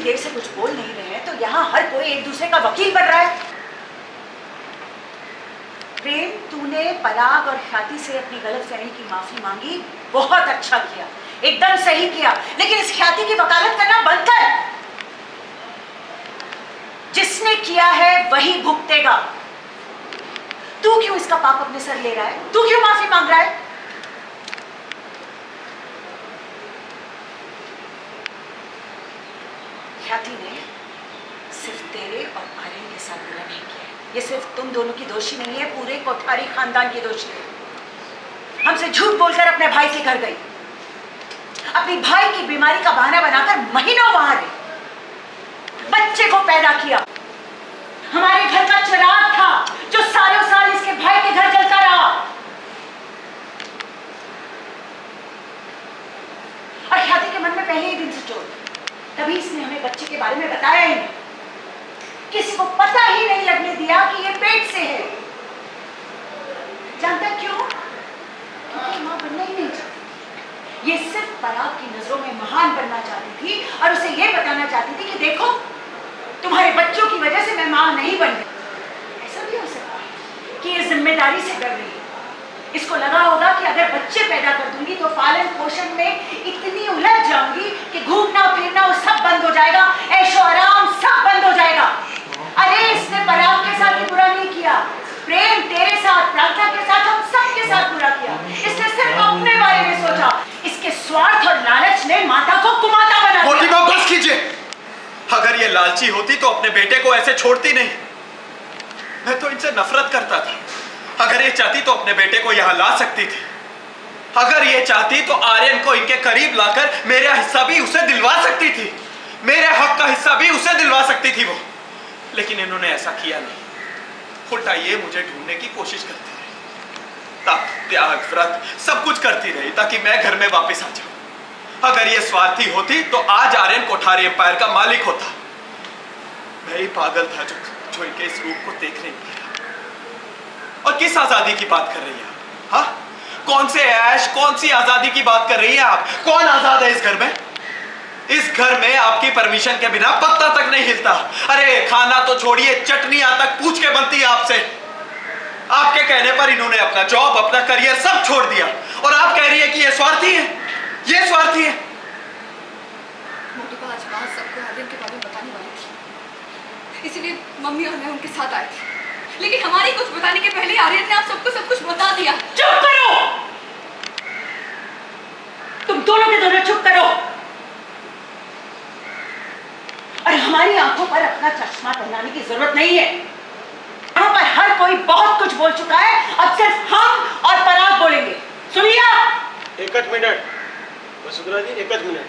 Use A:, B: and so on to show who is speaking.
A: देर से कुछ बोल नहीं रहे हैं तो यहाँ हर कोई एक दूसरे का वकील बन रहा है। प्रेम, तूने पराग और ख्याति से अपनी गलतफहमी की माफी मांगी, बहुत अच्छा किया, एकदम सही किया। लेकिन इस ख्याति की वकालत करना बंद कर। जिसने किया है वही भुगतेगा। तू क्यों इसका पाप अपने सर ले रहा है? तू क्यों माफी मांग रहा है? ख्याति ने सिर्फ तेरे और आर्यन के साथ बुरा नहीं किया। ये सिर्फ तुम दोनों की दोषी नहीं है, पूरे कोठारी खानदान की दोषी है। हमसे झूठ बोलकर अपने भाई के घर गई, अपनी भाई की बीमारी का बहाना बनाकर महीनों वहां रही, बच्चे को पैदा किया। हमारे घर का चिराग था जो सालों साल इसके भाई के घर जलता रहा। और ख्याति के मन में पहले ही दिन से चोट, तभी इसने हमें बच्चे के बारे में बताया ही नहीं। किसी को पता ही नहीं लगने दिया कि ये पेट से है। जानता क्यों? क्योंकि मां बनना ही नहीं चाहती। ये सिर्फ पराग की नजरों में महान बनना चाहती थी और उसे ये बताना चाहती थी कि देखो, तुम्हारे बच्चों की वजह से मैं मां नहीं बन गई। ऐसा भी हो सकता है कि ये जिम्मेदारी से कर रही है। इसको लगा होगा कि अगर बच्चे पैदा कर दूंगी तो पालन पोषण में इतनी उलझ जाऊंगी कि घूमना फिरना वो सब बंद हो जाएगा, ऐशो आराम सब बंद हो जाएगा। अरे इसने पराग के साथ ही बुरा नहीं किया, प्रेम तेरे साथ, प्रार्थना के साथ, हम सब के साथ बुरा किया। इसने सिर्फ अपने बारे में सोचा। इसके स्वार्थ और लालच ने माता को कुमाता बना दिया।
B: मोटी मां बस कीजिए। अगर ये लालची होती तो अपने बेटे को ऐसे छोड़ती नहीं। मैं तो इनसे नफरत करता था। अगर ये चाहती तो अपने बेटे को यहाँ ला सकती थी। अगर ये चाहती तो आर्यन को इनके करीब लाकर मेरा हिस्सा भी उसे दिलवा सकती थी, मेरे हक का हिस्सा भी उसे दिलवा सकती थी वो। लेकिन इन्होंने ऐसा किया नहीं। उल्टा ये मुझे ढूंढने की कोशिश करती रही, तप त्याग व्रत सब कुछ करती रही ताकि मैं घर में वापस आ जाऊं। अगर ये स्वार्थी होती तो आज आर्यन कोठारी एम्पायर का मालिक होता। मैं ही पागल था जो इनके इस रूप को देख नहीं पाया। और किस आजादी की बात कर रही है आप? हाँ, कौन से ऐश, कौन सी आजादी की बात कर रही है आप? कौन आजाद है इस घर में? इस घर में आपकी परमिशन के बिना पत्ता तक नहीं हिलता। अरे खाना तो छोड़िए, चटनियां तक पूछ के बनती है आपसे। आपके कहने पर इन्होंने अपना जॉब, अपना करियर सब छोड़ दिया और आप कह रही है कि ये स्वार्थी है, ये स्वार्थी है।
C: मोटी बा आज बात सबको आर्यन के बारे में बताने वाली थी, इसीलिए मम्मी और मैं उनके साथ आए थे। लेकिन हमारी कुछ बताने के पहले आर्यन ने आप सबको सब कुछ बता दिया।
A: चुप करो, तुम दोनों के दोनों चुप करो। और हमारी आंखों पर अपना चश्मा पहनाने की जरूरत नहीं है। यहाँ पर हर कोई बहुत कुछ बोल चुका है, अब सिर्फ हम और पराग बोलेंगे। सुनिए,
D: एक मिनट वसुंधरा जी, एक मिनट।